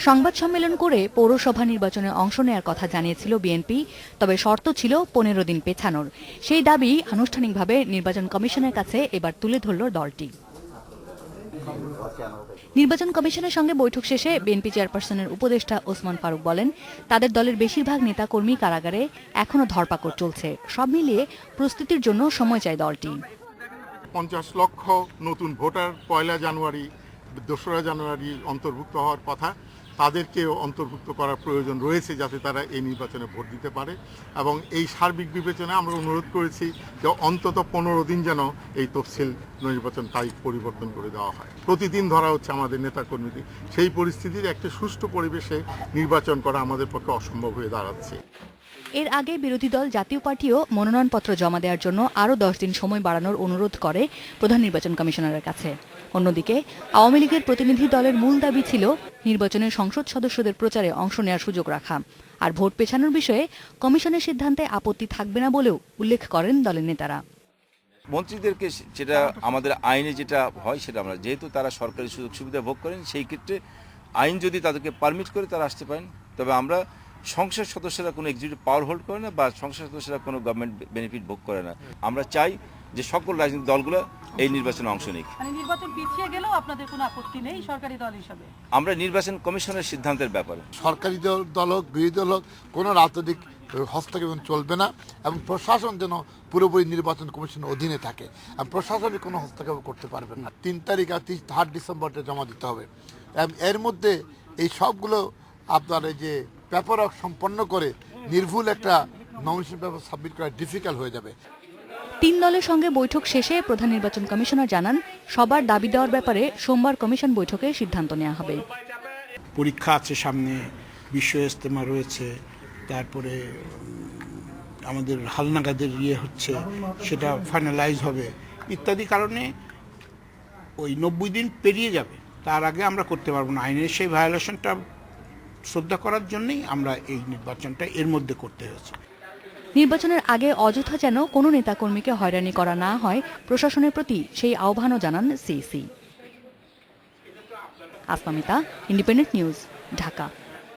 সংবাদ সম্মেলন করে পৌরসভা নির্বাচনে অংশ নেয়ার কথা জানিয়েছিল বিএনপি, তবে শর্ত ছিল 15 দিন পেছানোর। সেই দাবি আনুষ্ঠানিকভাবে নির্বাচন কমিশনের কাছে এবার তুলে ধরল দলটি। নির্বাচন কমিশনের সঙ্গে বৈঠক শেষে বিএনপি চেয়ারপারসনের উপদেষ্টা ওসমান ফারুক বলেন, তাদের দলের বেশিরভাগ নেতাকর্মী কারাগারে, এখনো ধরপাকড় চলছে। সব মিলিয়ে প্রস্তুতির জন্য সময় চায় দলটি। 50 লক্ষ নতুন ভোটার 1 জানুয়ারি 2রা জানুয়ারি অন্তর্ভুক্ত হওয়ার কথা, তাদেরকেও অন্তর্ভুক্ত করার প্রয়োজন রয়েছে যাতে তারা এই নির্বাচনে ভোট দিতে পারে। এবং এই সার্বিক বিবেচনায় আমরা অনুরোধ করেছি যে অন্তত 15 দিন যেন এই তফসিল নির্বাচন তারিখ পরিবর্তন করে দেওয়া হয়। প্রতিদিন ধরা হচ্ছে আমাদের নেতাকর্মীদের। সেই পরিস্থিতির একটা সুষ্ঠু পরিবেশে নির্বাচন করা আমাদের পক্ষে অসম্ভব হয়ে দাঁড়াচ্ছে। এর আগে বিরোধী দল জাতীয় পার্টিও মনোনয়নপত্র জমা দেওয়ার জন্য আরও 10 দিন সময় বাড়ানোর অনুরোধ করে প্রধান নির্বাচন কমিশনারের কাছে। অন্যদিকে আওয়ামী লীগের প্রতিনিধি দলের মূল দাবি ছিল নির্বাচনে সংসদ সদস্যদের প্রচারে অংশ নেওয়ার সুযোগ রাখা। আর ভোট পেছানোর বিষয়ে কমিশনের সিদ্ধান্তে আপত্তি থাকবে না বলেও উল্লেখ করেন দলের নেতারা। মন্ত্রীদেরকে যেটা আমাদের আইনে যেটা হয় সেটা আমরা, যেহেতু তারা সরকারি সুযোগ সুবিধা ভোগ করেন, সেই ক্ষেত্রে আইন যদি তাদেরকে পারমিট করে তারা আসতে পারেন। তবে আমরা সংসদ সদস্যরা কোনো এক্সিকিউটিভ পাওয়ার হোল্ড করে না বা সংসদ সদস্যরা কোনো গভর্নমেন্ট বেনিফিট ভোগ করে না। আমরা চাই যে সকল রাজনৈতিক দলগুলো এই নির্বাচনে অংশ নিক। নির্বাচন পিছিয়ে গেলেও আপনাদের কোনো আপত্তি নেই সরকারি দল হিসাবে? আমরা নির্বাচন কমিশনের সিদ্ধান্তের ব্যাপারে সরকারি দল হোক বিরোধী দল হোক কোনো রাজনৈতিক হস্তক্ষেপ চলবে না এবং প্রশাসন যেন পুরোপুরি নির্বাচন কমিশনের অধীনে থাকে। আর প্রশাসনে কোনো হস্তক্ষেপ করতে পারবেন না। 3 তারিখ আর 3 ডিসেম্বরটা জমা দিতে হবে। এর মধ্যে এই সবগুলো আপনার এই যে পেপারওয়ার্ক সম্পন্ন করে নির্ভুল একটা নমিনেশন পেপার সাবমিট করা ডিফিকাল্ট হয়ে যাবে। 3 দলের সঙ্গে বৈঠক শেষে প্রধান নির্বাচন কমিশনার জানান, সবার দাবি দেওয়ার ব্যাপারে সোমবার কমিশন বৈঠকে সিদ্ধান্ত নেওয়া হবে। পরীক্ষা আছে সামনে, বিশ্ব ইজতেমা রয়েছে, তারপরে আমাদের হালনাগাদের হচ্ছে, সেটা ফাইনালাইজ হবে ইত্যাদি কারণে ওই 90 দিন পেরিয়ে যাবে। তার আগে আমরা করতে পারবো না। আইনের সেই ভায়োলেশনটা শ্রদ্ধা করার জন্যই আমরা এই নির্বাচনটা এর মধ্যে করতে হয়েছে। নির্বাচনের আগে অযথা যেন কোনো নেতাকর্মীকে হয়রানি করা না হয়, প্রশাসনের প্রতি সেই আহ্বানও জানান সিইসি। আসমামিতা, ইন্ডিপেন্ডেন্ট নিউজ, ঢাকা।